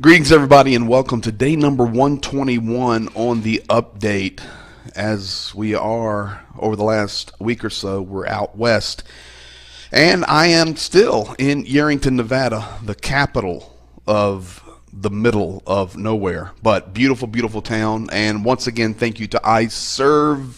Greetings, everybody, and welcome to day number 121 on the update. As we are over the last week or so, we're out west, and I am still in Yerington, Nevada, the capital of the middle of nowhere, but beautiful, beautiful town. And once again, thank you to iServe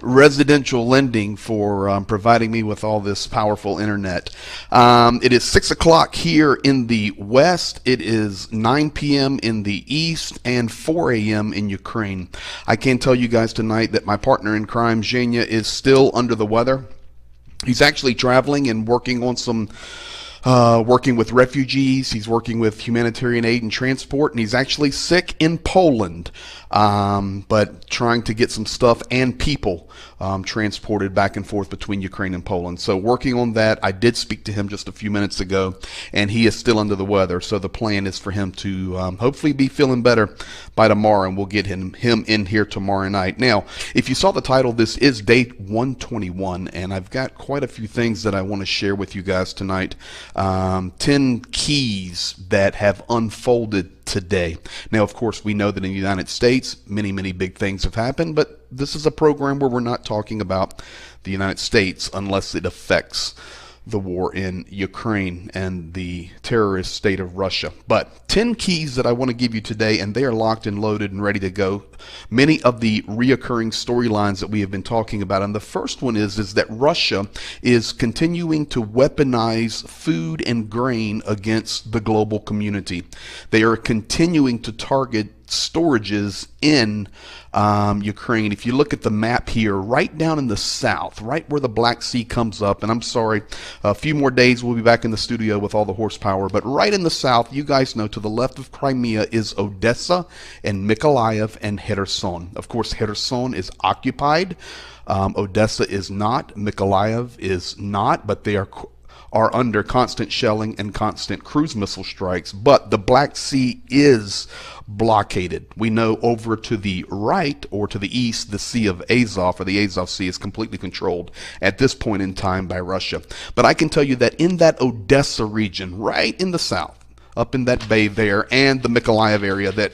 Residential Lending for providing me with all this powerful internet. It is 6 o'clock here in the west. It is 9 p.m. in the east and 4 a.m. in Ukraine. I can tell you guys tonight that my partner in crime, Zhenya, is still under the weather. He's actually traveling and working on some working with refugees. He's working with humanitarian aid and transport, and he's actually sick in Poland, but trying to get some stuff and people transported back and forth between Ukraine and Poland. So working on that. I did speak to him just a few minutes ago, and he is still under the weather. So the plan is for him to hopefully be feeling better by tomorrow, and we'll get him in here tomorrow night. Now, if you saw the title, this is day 121, and I've got quite a few things that I want to share with you guys tonight. 10 keys that have unfolded today. Now, of course, we know that in the United States, many, many big things have happened, but this is a program where we're not talking about the United States unless it affects the war in Ukraine and the terrorist state of Russia. But 10 keys that I want to give you today, and they are locked and loaded and ready to go. Many of the reoccurring storylines that we have been talking about, and the first one is that Russia is continuing to weaponize food and grain against the global community. They are continuing to target storages in Ukraine. If you look at the map here, right down in the south, right where the Black Sea comes up, and I'm sorry, a few more days we'll be back in the studio with all the horsepower, but right in the south, you guys know, to the left of Crimea is Odessa and Mykolaiv and Kherson. Of course, Kherson is occupied. Odessa is not. Mykolaiv is not, but they are under constant shelling and constant cruise missile strikes. But the Black Sea is blockaded. We know over to the right or to the east, the Sea of Azov, or the Azov Sea, is completely controlled at this point in time by Russia. But I can tell you that in that Odessa region, right in the south, up in that bay there, and the Mykolaiv area, that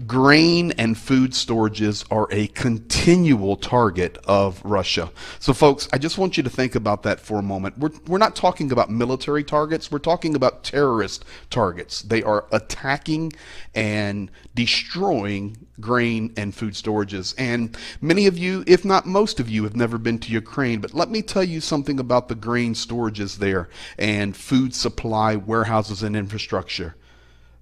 grain and food storages are a continual target of Russia. So folks, I just want you to think about that for a moment. We're not talking about military targets. We're talking about terrorist targets. They are attacking and destroying grain and food storages. And many of you, if not most of you, have never been to Ukraine, but let me tell you something about the grain storages there and food supply warehouses and infrastructure.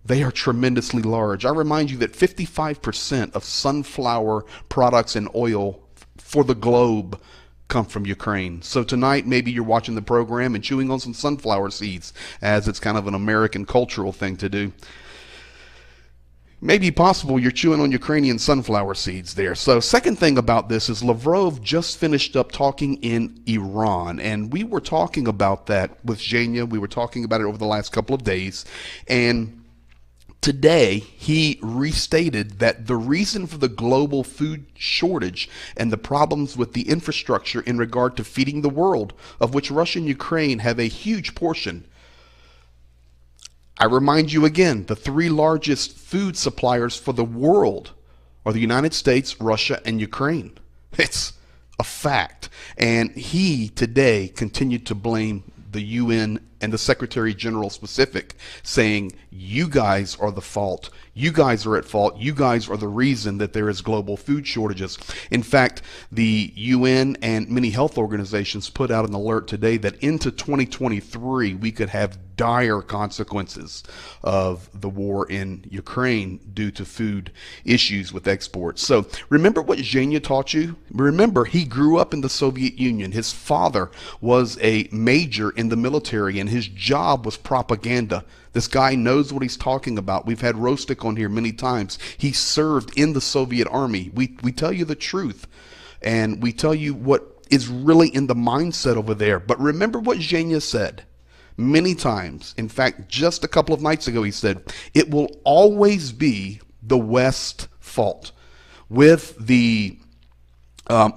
They are tremendously large. I remind you that 55% of sunflower products and oil for the globe come from Ukraine. So tonight, maybe you're watching the program and chewing on some sunflower seeds, as it's kind of an American cultural thing to do. Maybe possible you're chewing on Ukrainian sunflower seeds there. So second thing about this is Lavrov just finished up talking in Iran, and we were talking about that with Zhenya. We were talking about it over the last couple of days, and today, he restated that the reason for the global food shortage and the problems with the infrastructure in regard to feeding the world, of which Russia and Ukraine have a huge portion. I remind you again, the three largest food suppliers for the world are the United States, Russia, and Ukraine. It's a fact. And he today continued to blame the UN and the Secretary General specific, saying, you guys are the fault. You guys are at fault. You guys are the reason that there is global food shortages. In fact, the UN and many health organizations put out an alert today that into 2023, we could have dire consequences of the war in Ukraine due to food issues with exports. So remember what Zhenya taught you? Remember, he grew up in the Soviet Union. His father was a major in the military, and his job was propaganda. This guy knows what he's talking about. We've had Rostik on here many times. He served in the Soviet army. We tell you the truth, and we tell you what is really in the mindset over there. But remember what Zhenya said many times. In fact, just a couple of nights ago, he said, it will always be the West's fault. With the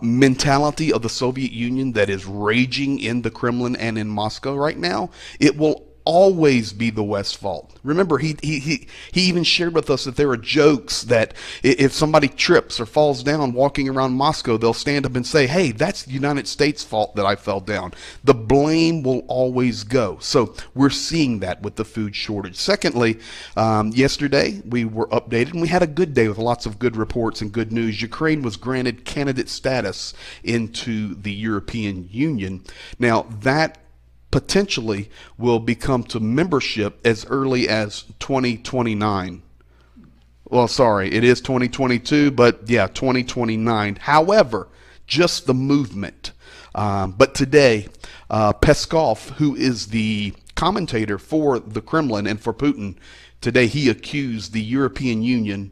mentality of the Soviet Union that is raging in the Kremlin and in Moscow right now, it will always be the West's fault. Remember, he even shared with us that there are jokes that if somebody trips or falls down walking around Moscow, they'll stand up and say, hey, that's the United States' fault that I fell down. The blame will always go. So we're seeing that with the food shortage. Secondly, yesterday we were updated and we had a good day with lots of good reports and good news. Ukraine was granted candidate status into the European Union. Now, that potentially will become to membership as early as 2029. Well, sorry, it is 2022, but yeah, 2029. However, just the movement. But today, Peskov, who is the commentator for the Kremlin and for Putin, today he accused the European Union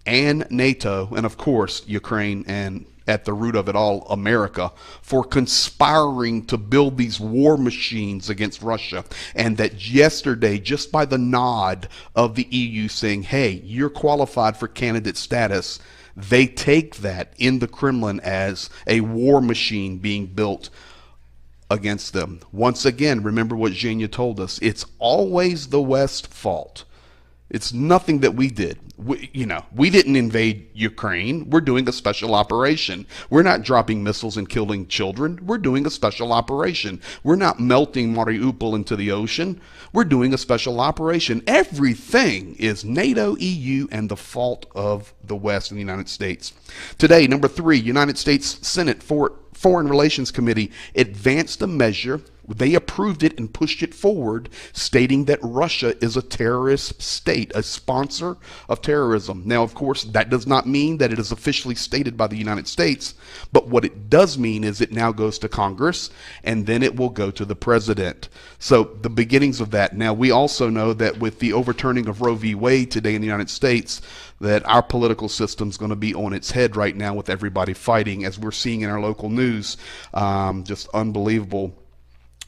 and NATO, and of course, Ukraine and at the root of it all, America, for conspiring to build these war machines against Russia. And that yesterday, just by the nod of the EU saying, hey, you're qualified for candidate status, they take that in the Kremlin as a war machine being built against them. Once again, remember what Zhenya told us. It's always the West's fault. It's nothing that we did. We didn't invade Ukraine. We're doing a special operation. We're not dropping missiles and killing children. We're doing a special operation. We're not melting Mariupol into the ocean. We're doing a special operation. Everything is NATO, EU, and the fault of the West and the United States. Today, number 3, United States Senate Foreign Relations Committee advanced a measure. They approved it and pushed it forward, stating that Russia is a terrorist state, a sponsor of terrorism. Now, of course, that does not mean that it is officially stated by the United States, but what it does mean is it now goes to Congress, and then it will go to the president. So the beginnings of that. Now, we also know that with the overturning of Roe v. Wade today in the United States, that our political system is going to be on its head right now with everybody fighting, as we're seeing in our local news. Just unbelievable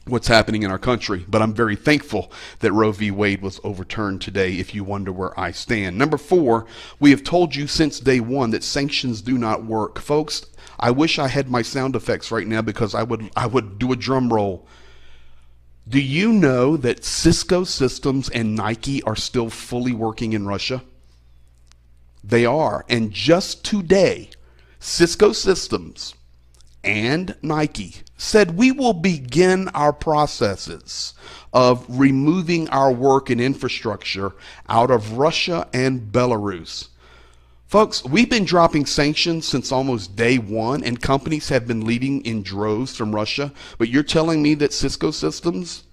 what's happening in our country. But I'm very thankful that Roe v. Wade was overturned today, if you wonder where I stand. Number 4, we have told you since day one that sanctions do not work. Folks, I wish I had my sound effects right now because I would do a drum roll. Do you know that Cisco Systems and Nike are still fully working in Russia? They are. And just today, Cisco Systems and Nike said we will begin our processes of removing our work and infrastructure out of Russia and Belarus. Folks, we've been dropping sanctions since almost day one, and companies have been leaving in droves from Russia. But you're telling me that Cisco Systems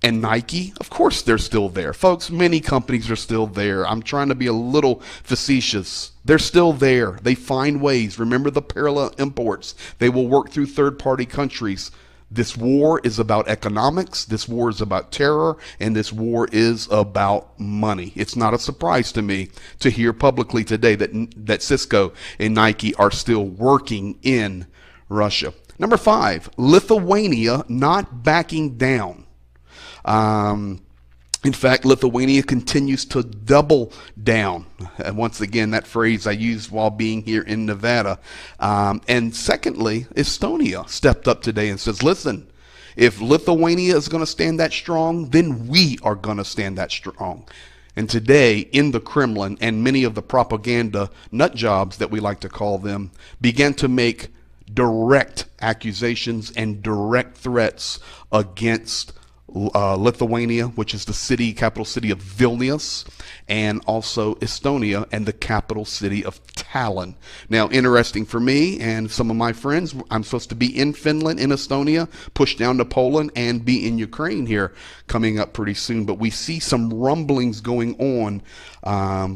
and Nike, of course they're still there. Folks, many companies are still there. I'm trying to be a little facetious. They're still there. They find ways. Remember the parallel imports. They will work through third-party countries. This war is about economics. This war is about terror. And this war is about money. It's not a surprise to me to hear publicly today that Cisco and Nike are still working in Russia. Number 5, Lithuania not backing down. In fact, Lithuania continues to double down. And once again, that phrase I used while being here in Nevada. And secondly, Estonia stepped up today and says, listen, if Lithuania is going to stand that strong, then we are going to stand that strong. And today in the Kremlin and many of the propaganda nut jobs that we like to call them began to make direct accusations and direct threats against Lithuania, which is the capital city of Vilnius, and also Estonia and the capital city of Tallinn. Now, interesting for me and some of my friends, I'm supposed to be in Finland, in Estonia, push down to Poland, and be in Ukraine here coming up pretty soon. But we see some rumblings going on,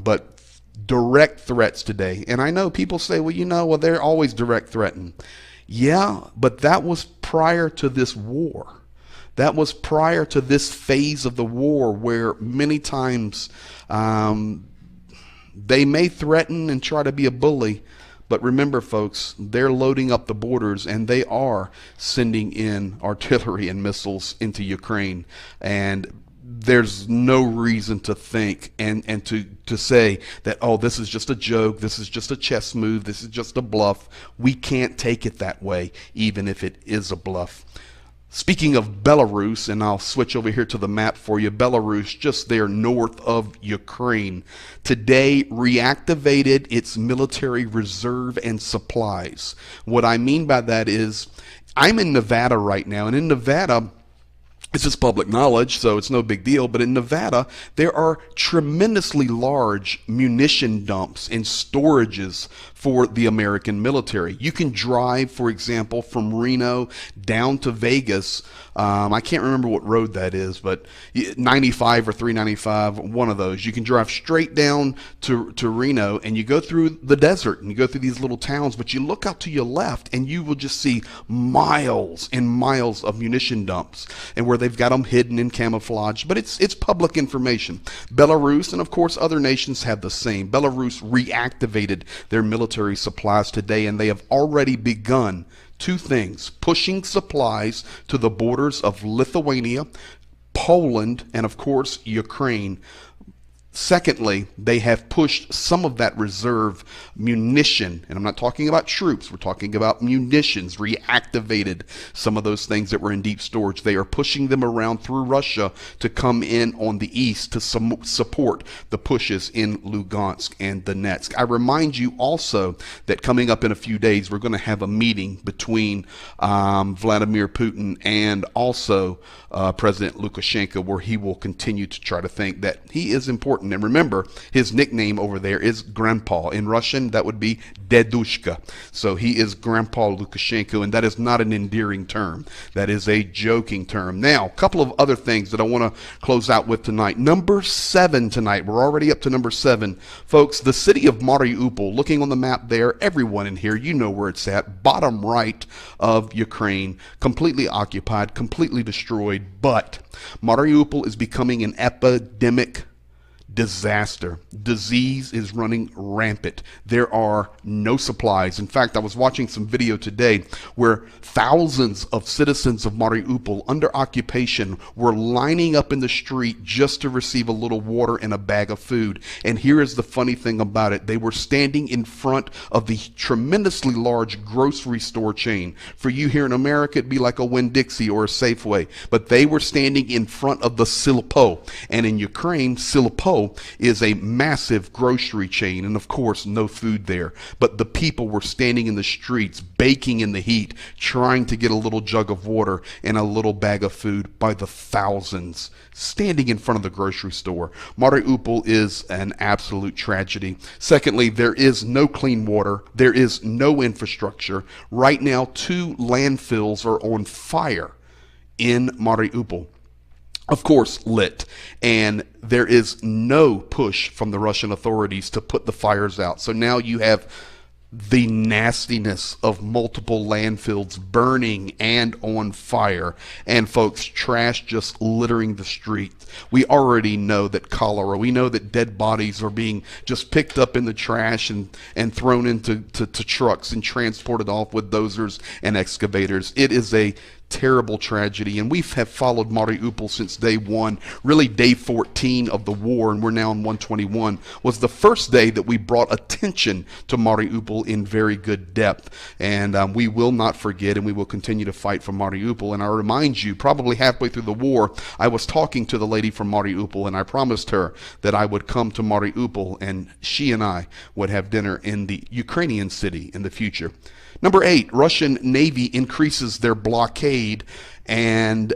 but direct threats today. And I know people say, well, they're always direct threatening. Yeah, but that was prior to this war. That was prior to this phase of the war where many times they may threaten and try to be a bully. But remember, folks, they're loading up the borders and they are sending in artillery and missiles into Ukraine. And there's no reason to think and to say that, oh, this is just a joke, this is just a chess move, this is just a bluff. We can't take it that way, even if it is a bluff. Speaking of Belarus, and I'll switch over here to the map for you, Belarus, just there north of Ukraine, today reactivated its military reserve and supplies. What I mean by that is, I'm in Nevada right now, and in Nevada, it's just public knowledge, so it's no big deal. But in Nevada, there are tremendously large munition dumps and storages for the American military. You can drive, for example, from Reno down to Vegas. I can't remember what road that is, but 95 or 395, one of those. You can drive straight down to Reno, and you go through the desert, and you go through these little towns, but you look out to your left, and you will just see miles and miles of munition dumps, and where they've got them hidden in camouflage, but it's public information. Belarus and of course other nations have the same. Belarus reactivated their military supplies today, and they have already begun two things: pushing supplies to the borders of Lithuania, Poland, and of course Ukraine. Secondly, they have pushed some of that reserve munition, and I'm not talking about troops, we're talking about munitions, reactivated some of those things that were in deep storage. They are pushing them around through Russia to come in on the east to support the pushes in Lugansk and Donetsk. I remind you also that coming up in a few days, we're going to have a meeting between Vladimir Putin and also President Lukashenko, where he will continue to try to think that he is important. And remember, his nickname over there is Grandpa. In Russian, that would be Dedushka. So he is Grandpa Lukashenko, and that is not an endearing term. That is a joking term. Now, a couple of other things that I want to close out with tonight. Number 7 tonight. We're already up to number 7. Folks, the city of Mariupol, looking on the map there, everyone in here, you know where it's at. Bottom right of Ukraine, completely occupied, completely destroyed, but Mariupol is becoming an epidemic disaster. Disease is running rampant. There are no supplies. In fact, I was watching some video today where thousands of citizens of Mariupol under occupation were lining up in the street just to receive a little water and a bag of food. And here is the funny thing about it. They were standing in front of the tremendously large grocery store chain. For you here in America, it'd be like a Winn-Dixie or a Safeway. But they were standing in front of the Silpo. And in Ukraine, Silpo is a massive grocery chain, and of course no food there, but the people were standing in the streets baking in the heat, trying to get a little jug of water and a little bag of food by the thousands, standing in front of the grocery store. Mariupol is an absolute tragedy. Secondly, there is no clean water, there is no infrastructure. Right now 2 landfills are on fire in Mariupol, of course lit, and there is no push from the Russian authorities to put the fires out. So now you have the nastiness of multiple landfills burning and on fire, and folks, trash just littering the street. We already know that cholera, we know that dead bodies are being just picked up in the trash and thrown into trucks and transported off with dozers and excavators. It is a terrible tragedy, and we have followed Mariupol since day 1, really day 14 of the war, and we're now in 121, was the first day that we brought attention to Mariupol in very good depth, and we will not forget, and we will continue to fight for Mariupol. And I remind you, probably halfway through the war, I was talking to the lady from Mariupol, and I promised her that I would come to Mariupol, and she and I would have dinner in the Ukrainian city in the future. Number 8, Russian Navy increases their blockade and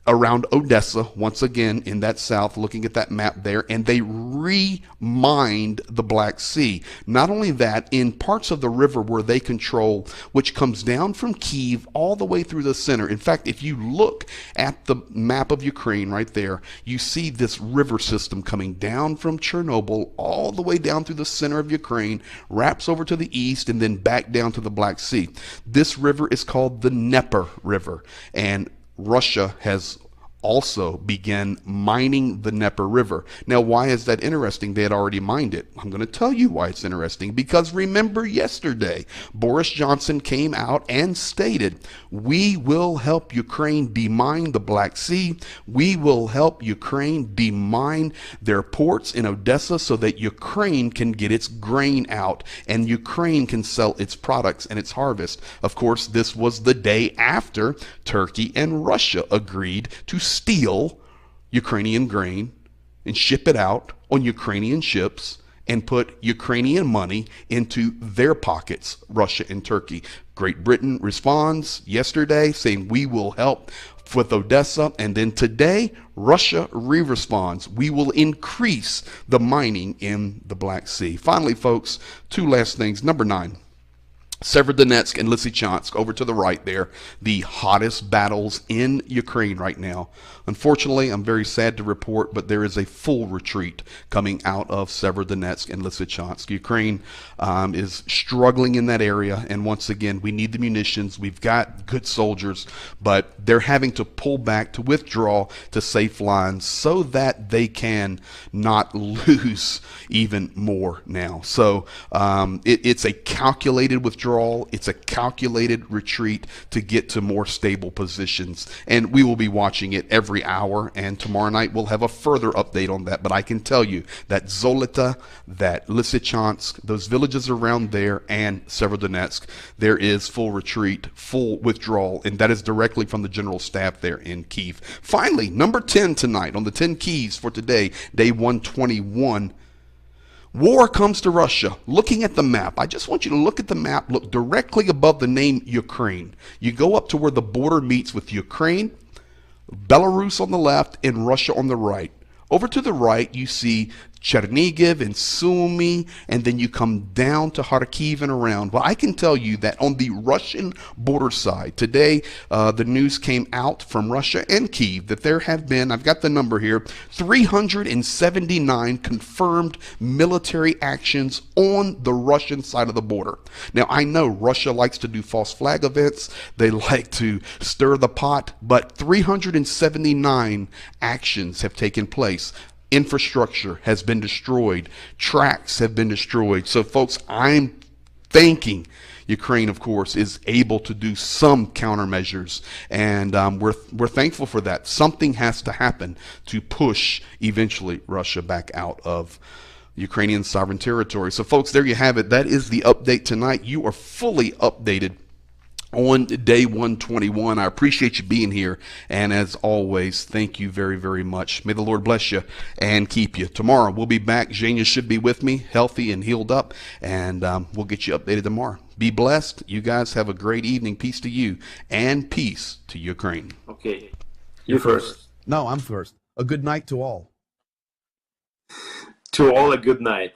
around Odessa, once again in that south, looking at that map there, and they remined the Black Sea. Not only that, in parts of the river where they control, which comes down from Kyiv all the way through the center. In fact, if you look at the map of Ukraine right there, you see this river system coming down from Chernobyl all the way down through the center of Ukraine, wraps over to the east, and then back down to the Black Sea. This river is called the Dnieper River, and Russia has also began mining the Dnieper River. Now, why is that interesting? They had already mined it. I'm going to tell you why it's interesting, because remember yesterday, Boris Johnson came out and stated, we will help Ukraine demine the Black Sea. We will help Ukraine demine their ports in Odessa so that Ukraine can get its grain out and Ukraine can sell its products and its harvest. Of course, this was the day after Turkey and Russia agreed to steal Ukrainian grain and ship it out on Ukrainian ships and put Ukrainian money into their pockets, Russia and Turkey. Great Britain responds yesterday saying we will help with Odessa, and then today Russia responds, we will increase the mining in the Black Sea. Finally, folks, two last things. Number 9. Severodonetsk and Lysychansk, over to the right there, the hottest battles in Ukraine right now. Unfortunately, I'm very sad to report, but there is a full retreat coming out of Severodonetsk and Lysychansk. Ukraine is struggling in that area, and once again, we need the munitions. We've got good soldiers, but they're having to pull back, to withdraw to safe lines so that they can not lose even more now. So it's a calculated withdrawal. It's a calculated retreat to get to more stable positions, and we will be watching it every hour, and tomorrow night we'll have a further update on that. But I can tell you that Zolota, that Lysychansk, those villages around there, and Severodonetsk, there is full retreat, full withdrawal, and that is directly from the general staff there in Kyiv. Finally, number 10 tonight on the 10 keys for today, day 121. War comes to Russia. Looking at the map, I just want you to look at the map, look directly above the name Ukraine. You go up to where the border meets with Ukraine, Belarus on the left, and Russia on the right. Over to the right, you see Chernigiv and Sumy, and then you come down to Kharkiv and around. Well, I can tell you that on the Russian border side, today the news came out from Russia and Kyiv that there have been, I've got the number here, 379 confirmed military actions on the Russian side of the border. Now, I know Russia likes to do false flag events. They like to stir the pot, but 379 actions have taken place. Infrastructure has been destroyed. Tracks have been destroyed. So, folks, I'm thanking Ukraine, of course, is able to do some countermeasures, and we're thankful for that. Something has to happen to push eventually Russia back out of Ukrainian sovereign territory. So, folks, there you have it. That is the update tonight. You are fully updated on day 121. I appreciate you being here, and as always, thank you very, very much. May the Lord bless you and keep you. Tomorrow we'll be back. Zhenya should be with me, healthy and healed up, and we'll get you updated tomorrow. Be blessed. You guys have a great evening. Peace to you, and peace to Ukraine. Okay, you first. No, I'm first. A good night to all. To all, a good night.